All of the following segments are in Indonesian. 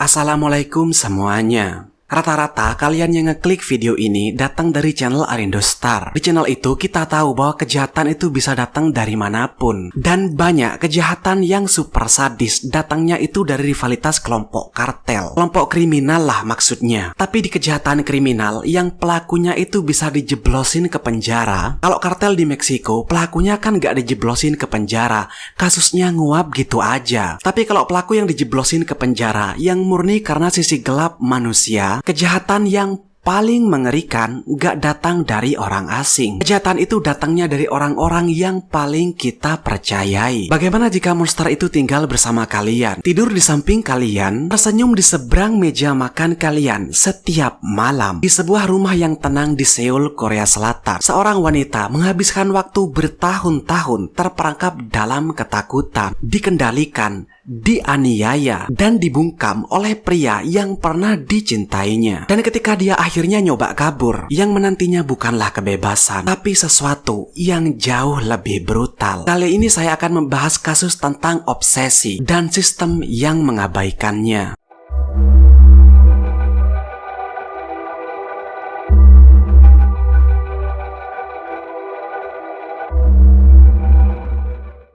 Assalamualaikum semuanya. Rata-rata kalian yang ngeklik video ini datang dari channel Arindo Star. Di channel itu kita tahu bahwa kejahatan itu bisa datang dari manapun. Dan banyak kejahatan yang super sadis datangnya itu dari rivalitas kelompok kartel. Kelompok kriminal lah maksudnya. Tapi di kejahatan kriminal yang pelakunya itu bisa dijeblosin ke penjara. Kalau kartel di Meksiko, pelakunya kan gak dijeblosin ke penjara. Kasusnya nguap gitu aja. Tapi kalau pelaku yang dijeblosin ke penjara yang murni karena sisi gelap manusia, kejahatan yang paling mengerikan gak datang dari orang asing. Kejahatan itu datangnya dari orang-orang yang paling kita percayai. Bagaimana jika monster itu tinggal bersama kalian, tidur di samping kalian, tersenyum di seberang meja makan kalian setiap malam? Di sebuah rumah yang tenang di Seoul, Korea Selatan, seorang wanita menghabiskan waktu bertahun-tahun terperangkap dalam ketakutan, dikendalikan, dianiaya, dan dibungkam oleh pria yang pernah dicintainya. Dan ketika dia akhirnya nyoba kabur, yang menantinya bukanlah kebebasan, tapi sesuatu yang jauh lebih brutal. Kali ini saya akan membahas kasus tentang obsesi dan sistem yang mengabaikannya.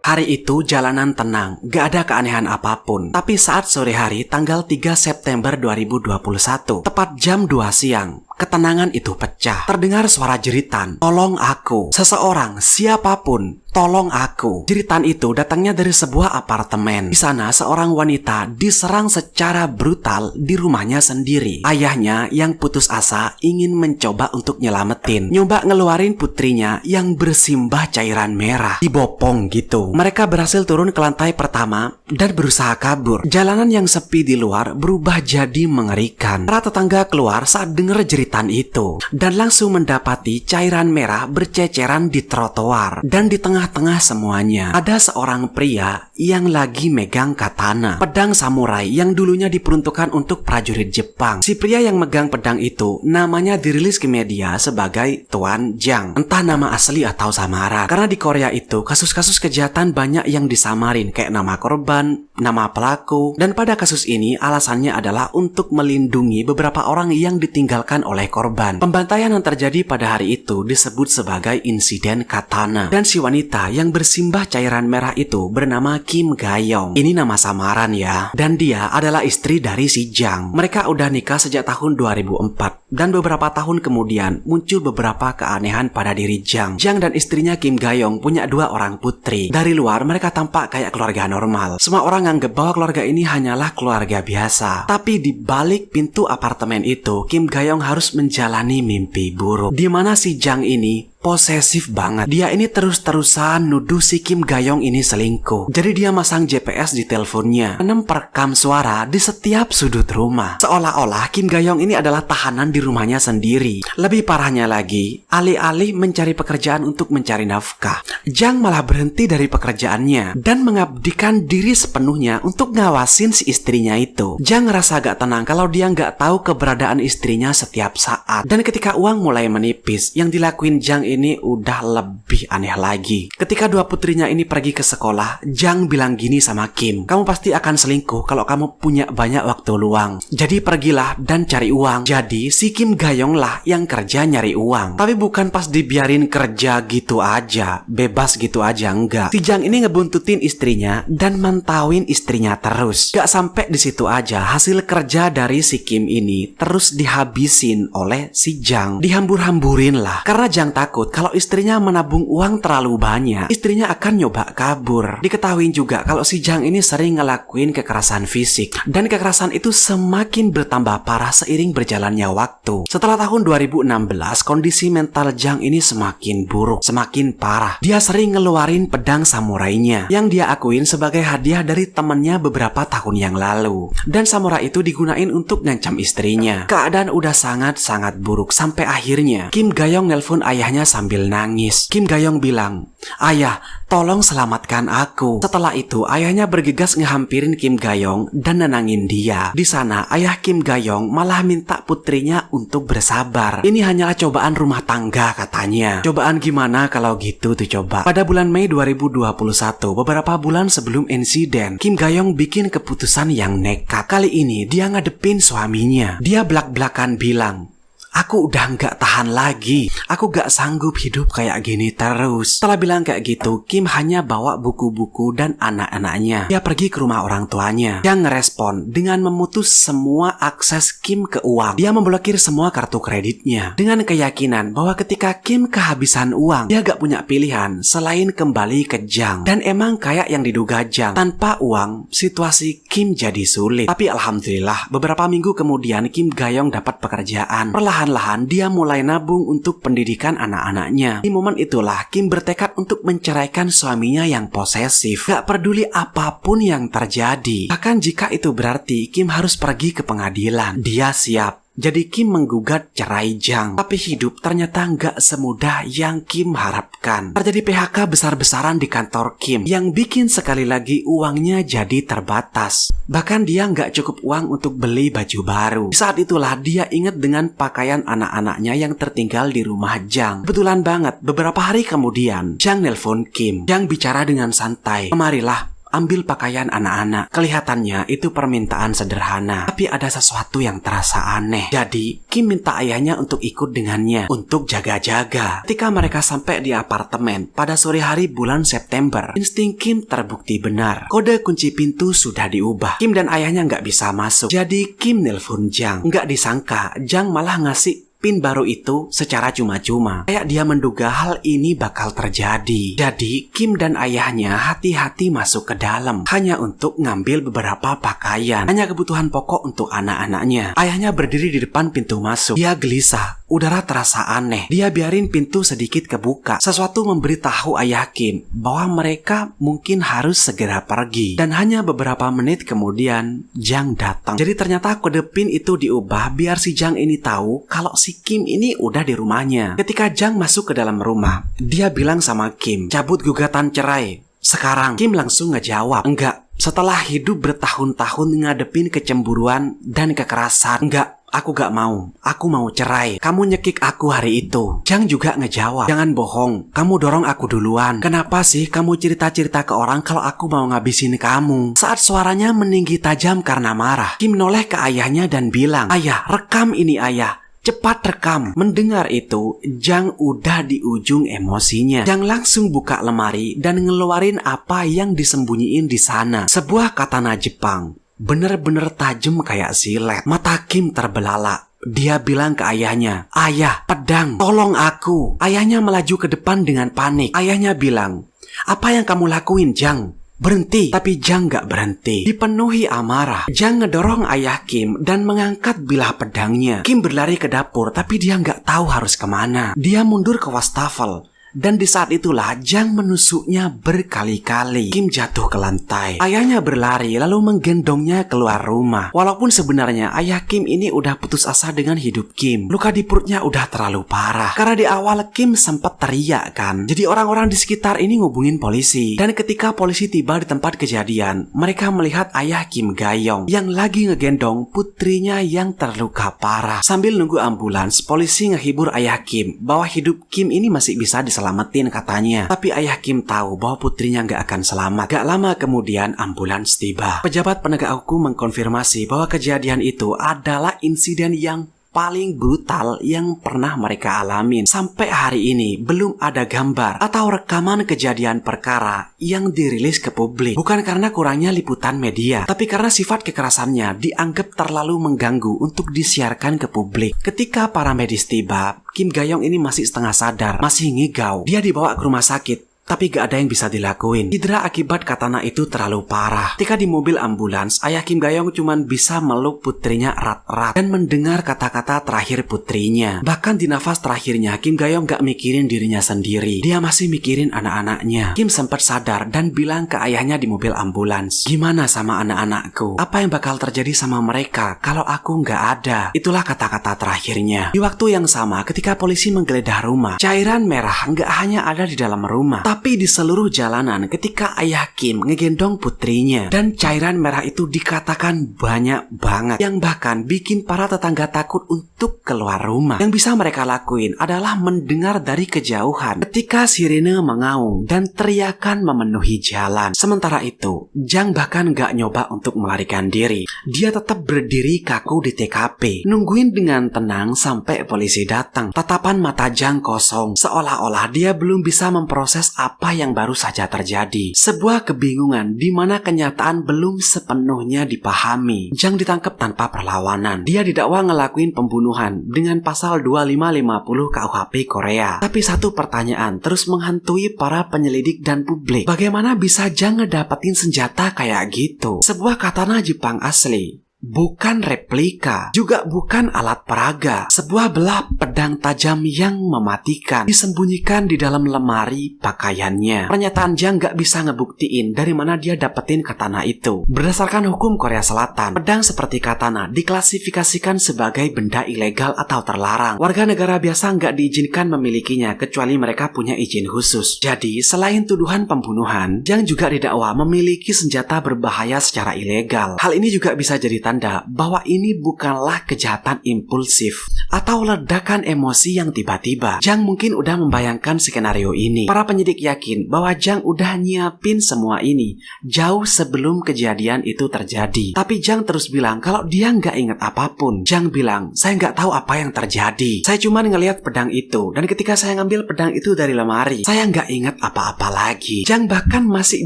Hari itu jalanan tenang, gak ada keanehan apapun. Tapi saat sore hari tanggal 3 September 2021, tepat jam 2 siang, ketenangan itu pecah. Terdengar suara jeritan, "Tolong aku." Seseorang, siapapun, "Tolong aku." Jeritan itu datangnya dari sebuah apartemen. Di sana seorang wanita diserang secara brutal di rumahnya sendiri. Ayahnya yang putus asa ingin mencoba untuk nyelamatin, nyoba ngeluarin putrinya yang bersimbah cairan merah, dibopong gitu. Mereka berhasil turun ke lantai pertama dan berusaha kabur. Jalanan yang sepi di luar berubah jadi mengerikan. Para tetangga keluar saat dengar jeritan itu dan langsung mendapati cairan merah berceceran di trotoar. Dan di tengah-tengah semuanya ada seorang pria yang lagi megang katana, pedang samurai yang dulunya diperuntukkan untuk prajurit Jepang. Si pria yang megang pedang itu namanya dirilis ke media sebagai Tuan Jang, entah nama asli atau samaran. Karena di Korea itu kasus-kasus kejahatan banyak yang disamarin, kayak nama korban, nama pelaku. Dan pada kasus ini alasannya adalah untuk melindungi beberapa orang yang ditinggalkan oleh korban. Pembantaian yang terjadi pada hari itu disebut sebagai insiden katana. Dan si wanita yang bersimbah cairan merah itu bernama Kim Ga-young. Ini nama samaran ya. Dan dia adalah istri dari si Jang. Mereka udah nikah sejak tahun 2004. Dan beberapa tahun kemudian muncul beberapa keanehan pada diri Jang. Jang dan istrinya Kim Ga-young punya 2 orang putri. Dari luar mereka tampak kayak keluarga normal. Semua orang anggap bahwa keluarga ini hanyalah keluarga biasa. Tapi di balik pintu apartemen itu, Kim Ga-young harus menjalani mimpi buruk, di mana si Jang ini posesif banget. Dia ini terus-terusan nuduh si Kim Ga-young ini selingkuh. Jadi dia masang GPS di teleponnya, perekam suara di setiap sudut rumah. Seolah-olah Kim Ga-young ini adalah tahanan di rumahnya sendiri. Lebih parahnya lagi, alih-alih mencari pekerjaan untuk mencari nafkah, Jang malah berhenti dari pekerjaannya dan mengabdikan diri sepenuhnya untuk ngawasin si istrinya itu. Jang ngerasa gak tenang kalau dia gak tahu keberadaan istrinya setiap saat. Dan ketika uang mulai menipis, yang dilakuin Jang ini udah lebih aneh lagi. Ketika 2 putrinya ini pergi ke sekolah, Jang bilang gini sama Kim, "Kamu pasti akan selingkuh kalau kamu punya banyak waktu luang. Jadi pergilah dan cari uang." Jadi si Kim Ga-young lah yang kerja nyari uang. Tapi bukan pas dibiarin kerja gitu aja, bebas gitu aja, enggak. Si Jang ini ngebuntutin istrinya dan mantauin istrinya terus. Gak sampai di situ aja, hasil kerja dari si Kim ini terus dihabisin oleh si Jang. Dihambur-hamburin lah. Karena Jang takut kalau istrinya menabung uang terlalu banyak, istrinya akan nyoba kabur. Diketahui juga kalau si Jang ini sering ngelakuin kekerasan fisik. Dan kekerasan itu semakin bertambah parah seiring berjalannya waktu. Setelah tahun 2016, kondisi mental Jang ini semakin buruk, semakin parah. Dia sering ngeluarin pedang samurainya yang dia akuin sebagai hadiah dari temennya beberapa tahun yang lalu. Dan samurai itu digunain untuk ngancam istrinya. Keadaan udah sangat-sangat buruk sampai akhirnya Kim Ga-young nelpon ayahnya sambil nangis. Kim Ga-young bilang, "Ayah, tolong selamatkan aku." Setelah itu, ayahnya bergegas ngehampirin Kim Ga-young dan nenangin dia. Di sana, ayah Kim Ga-young malah minta putrinya untuk bersabar. Ini hanyalah cobaan rumah tangga katanya. Cobaan gimana kalau gitu tuh coba. Pada bulan Mei 2021, beberapa bulan sebelum insiden, Kim Ga-young bikin keputusan yang nekat. Kali ini dia ngadepin suaminya. Dia belak-belakan bilang, "Aku udah nggak tahan lagi. Aku nggak sanggup hidup kayak gini terus." Setelah bilang kayak gitu, Kim hanya bawa buku-buku dan anak-anaknya. Dia pergi ke rumah orang tuanya. Yang ngerespon dengan memutus semua akses Kim ke uang. Dia memblokir semua kartu kreditnya. Dengan keyakinan bahwa ketika Kim kehabisan uang, dia gak punya pilihan selain kembali ke Jang. Dan emang kayak yang diduga Jang, tanpa uang, situasi Kim jadi sulit. Tapi alhamdulillah, beberapa minggu kemudian Kim Ga-young dapat pekerjaan. Perlahan-lahan dia mulai nabung untuk pendidikan anak-anaknya. Di momen itulah Kim bertekad untuk menceraikan suaminya yang posesif. Gak peduli apapun yang terjadi. Bahkan jika itu berarti Kim harus pergi ke pengadilan, dia siap. Jadi Kim menggugat cerai Jang. Tapi hidup ternyata nggak semudah yang Kim harapkan. Terjadi PHK besar-besaran di kantor Kim, yang bikin sekali lagi uangnya jadi terbatas. Bahkan dia nggak cukup uang untuk beli baju baru. Di saat itulah dia ingat dengan pakaian anak-anaknya yang tertinggal di rumah Jang. Kebetulan banget, beberapa hari kemudian Jang nelpon Kim. Jang bicara dengan santai, "Kemarilah, ambil pakaian anak-anak." Kelihatannya itu permintaan sederhana, tapi ada sesuatu yang terasa aneh. Jadi, Kim minta ayahnya untuk ikut dengannya, untuk jaga-jaga. Ketika mereka sampai di apartemen, pada sore hari bulan September, insting Kim terbukti benar. Kode kunci pintu sudah diubah. Kim dan ayahnya nggak bisa masuk. Jadi, Kim nelpon Jang. Nggak disangka, Jang malah ngasih PIN baru itu secara cuma-cuma. Kayak dia menduga hal ini bakal terjadi. Jadi, Kim dan ayahnya hati-hati masuk ke dalam, hanya untuk ngambil beberapa pakaian. Hanya kebutuhan pokok untuk anak-anaknya. Ayahnya berdiri di depan pintu masuk. Dia gelisah. Udara terasa aneh. Dia biarin pintu sedikit kebuka. Sesuatu memberitahu ayah Kim bahwa mereka mungkin harus segera pergi. Dan hanya beberapa menit kemudian, Jang datang. Jadi ternyata kode PIN itu diubah biar si Jang ini tahu kalau si Kim ini udah di rumahnya. Ketika Jang masuk ke dalam rumah, dia bilang sama Kim, "Cabut gugatan cerai sekarang." Kim langsung ngejawab, "Enggak, setelah hidup bertahun-tahun ngadepin kecemburuan dan kekerasan, enggak. Aku gak mau. Aku mau cerai. Kamu nyekik aku hari itu." Jang juga ngejawab, "Jangan bohong. Kamu dorong aku duluan. Kenapa sih kamu cerita-cerita ke orang kalau aku mau ngabisin kamu?" Saat suaranya meninggi tajam karena marah, Kim noleh ke ayahnya dan bilang, "Ayah, rekam ini ayah. Cepat rekam." Mendengar itu, Jang udah di ujung emosinya. Jang langsung buka lemari dan ngeluarin apa yang disembunyiin di sana. Sebuah katana Jepang. Bener-bener tajam kayak silet. Mata Kim terbelalak. Dia bilang ke ayahnya, "Ayah, pedang, tolong aku." Ayahnya melaju ke depan dengan panik. Ayahnya bilang, "Apa yang kamu lakuin, Jang? Berhenti." Tapi Jang gak berhenti. Dipenuhi amarah, Jang ngedorong ayah Kim dan mengangkat bilah pedangnya. Kim berlari ke dapur, tapi dia gak tahu harus kemana. Dia mundur ke wastafel. Dan di saat itulah Jang menusuknya berkali-kali. Kim jatuh ke lantai. Ayahnya berlari lalu menggendongnya keluar rumah. Walaupun sebenarnya ayah Kim ini udah putus asa dengan hidup Kim. Luka di perutnya udah terlalu parah. Karena di awal Kim sempat teriak kan. Jadi orang-orang di sekitar ini ngubungin polisi. Dan ketika polisi tiba di tempat kejadian, mereka melihat ayah Kim Ga-young yang lagi ngegendong putrinya yang terluka parah. Sambil nunggu ambulans, polisi ngehibur ayah Kim bahwa hidup Kim ini masih bisa diselamatin katanya. Tapi ayah Kim tahu bahwa putrinya gak akan selamat. Gak lama kemudian ambulans tiba. Pejabat penegak hukum mengkonfirmasi bahwa kejadian itu adalah insiden yang paling brutal yang pernah mereka alamin. Sampai hari ini belum ada gambar atau rekaman kejadian perkara yang dirilis ke publik. Bukan karena kurangnya liputan media, tapi karena sifat kekerasannya dianggap terlalu mengganggu untuk disiarkan ke publik. Ketika para medis tiba, Kim Ga-young ini masih setengah sadar, masih ngigau. Dia dibawa ke rumah sakit, tapi gak ada yang bisa dilakuin. Cedera akibat katana itu terlalu parah. Ketika di mobil ambulans, ayah Kim Ga-young cuman bisa meluk putrinya erat-erat dan mendengar kata-kata terakhir putrinya. Bahkan di nafas terakhirnya, Kim Ga-young gak mikirin dirinya sendiri. Dia masih mikirin anak-anaknya. Kim sempat sadar dan bilang ke ayahnya di mobil ambulans, "Gimana sama anak-anakku? Apa yang bakal terjadi sama mereka kalau aku gak ada?" Itulah kata-kata terakhirnya. Di waktu yang sama, ketika polisi menggeledah rumah, cairan merah gak hanya ada di dalam rumah, tapi Tapi di seluruh jalanan ketika ayah Kim ngegendong putrinya dan cairan merah itu dikatakan banyak banget yang bahkan bikin para tetangga takut untuk keluar rumah. Yang bisa mereka lakuin adalah mendengar dari kejauhan ketika sirene mengaung dan teriakan memenuhi jalan. Sementara itu, Jang bahkan gak nyoba untuk melarikan diri. Dia tetap berdiri kaku di TKP, nungguin dengan tenang sampai polisi datang. Tatapan mata Jang kosong, seolah-olah dia belum bisa memproses apa yang baru saja terjadi. Sebuah kebingungan di mana kenyataan belum sepenuhnya dipahami. Jang ditangkap tanpa perlawanan. Dia didakwa ngelakuin pembunuhan dengan pasal 2550 KUHP Korea. Tapi satu pertanyaan terus menghantui para penyelidik dan publik. Bagaimana bisa Jang ngedapetin senjata kayak gitu? Sebuah katana Jepang asli. Bukan replika, juga bukan alat peraga. Sebuah belah pedang tajam yang mematikan disembunyikan di dalam lemari pakaiannya. Pernyataan Jang gak bisa ngebuktiin dari mana dia dapetin katana itu. Berdasarkan hukum Korea Selatan, pedang seperti katana diklasifikasikan sebagai benda ilegal atau terlarang. Warga negara biasa gak diizinkan memilikinya kecuali mereka punya izin khusus. Jadi, selain tuduhan pembunuhan, Jang juga didakwa memiliki senjata berbahaya secara ilegal. Hal ini juga bisa jadi bahwa ini bukanlah kejahatan impulsif atau ledakan emosi yang tiba-tiba. Jang mungkin udah membayangkan skenario ini. Para penyidik yakin bahwa Jang udah nyiapin semua ini jauh sebelum kejadian itu terjadi. Tapi Jang terus bilang kalau dia nggak ingat apapun. Jang bilang, saya nggak tahu apa yang terjadi. Saya cuma ngelihat pedang itu dan ketika saya ngambil pedang itu dari lemari, saya nggak ingat apa-apa lagi. Jang bahkan masih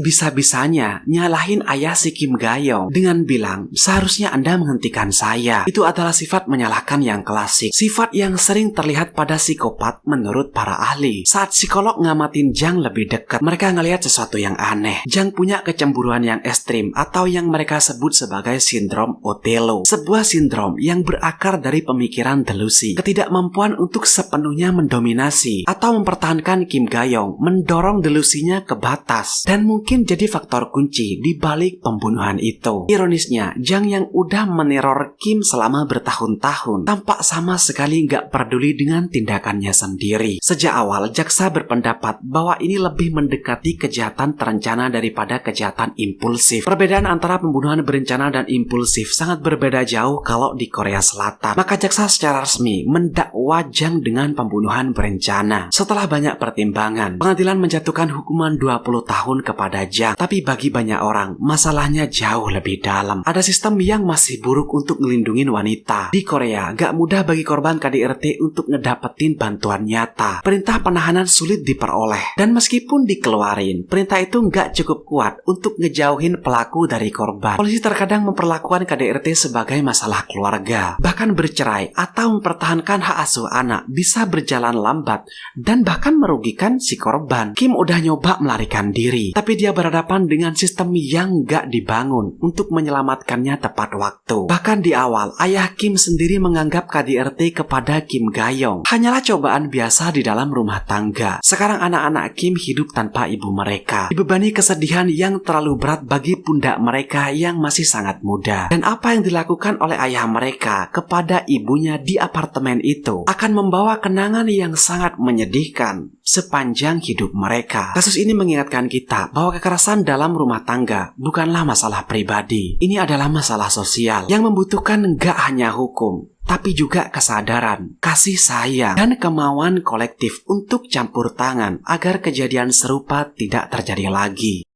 bisa-bisanya nyalahin ayah si Kim Ga-yong dengan bilang, seharusnya Anda menghentikan saya. Itu adalah sifat menyalahkan yang klasik. Sifat yang sering terlihat pada psikopat menurut para ahli. Saat psikolog ngamatin Jang lebih dekat, mereka ngelihat sesuatu yang aneh. Jang punya kecemburuan yang ekstrim atau yang mereka sebut sebagai sindrom Othello. Sebuah sindrom yang berakar dari pemikiran delusi. Ketidakmampuan untuk sepenuhnya mendominasi atau mempertahankan Kim Ga-yong mendorong delusinya ke batas dan mungkin jadi faktor kunci di balik pembunuhan itu. Ironisnya, Jang yang udah meneror Kim selama bertahun-tahun tampak sama sekali nggak peduli dengan tindakannya sendiri. Sejak awal, jaksa berpendapat bahwa ini lebih mendekati kejahatan terencana daripada kejahatan impulsif. Perbedaan antara pembunuhan berencana dan impulsif sangat berbeda jauh kalau di Korea Selatan. Maka jaksa secara resmi mendakwa Jang dengan pembunuhan berencana. Setelah banyak pertimbangan, pengadilan menjatuhkan hukuman 20 tahun kepada Jang. Tapi bagi banyak orang, masalahnya jauh lebih dalam. Ada sistem yang masih buruk untuk ngelindungin wanita. Di Korea, gak mudah bagi korban KDRT untuk ngedapetin bantuan nyata. Perintah penahanan sulit diperoleh. Dan meskipun dikeluarin, perintah itu gak cukup kuat untuk ngejauhin pelaku dari korban. Polisi terkadang memperlakukan KDRT sebagai masalah keluarga. Bahkan bercerai atau mempertahankan hak asuh anak bisa berjalan lambat dan bahkan merugikan si korban. Kim udah nyoba melarikan diri, tapi dia berhadapan dengan sistem yang gak dibangun untuk menyelamatkannya tepat waktu. Bahkan di awal, ayah Kim sendiri menganggap KDRT kepada Kim Ga-yong hanyalah cobaan biasa di dalam rumah tangga. Sekarang anak-anak Kim hidup tanpa ibu mereka, dibebani kesedihan yang terlalu berat bagi pundak mereka yang masih sangat muda. Dan apa yang dilakukan oleh ayah mereka kepada ibunya di apartemen itu akan membawa kenangan yang sangat menyedihkan sepanjang hidup mereka. Kasus ini mengingatkan kita bahwa kekerasan dalam rumah tangga bukanlah masalah pribadi. Ini adalah masalah sosial yang membutuhkan gak hanya hukum, tapi juga kesadaran, kasih sayang, dan kemauan kolektif untuk campur tangan agar kejadian serupa tidak terjadi lagi.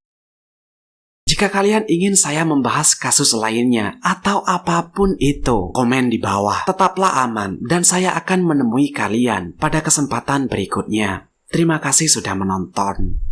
Jika kalian ingin saya membahas kasus lainnya atau apapun itu, komen di bawah. Tetaplah aman dan saya akan menemui kalian pada kesempatan berikutnya. Terima kasih sudah menonton.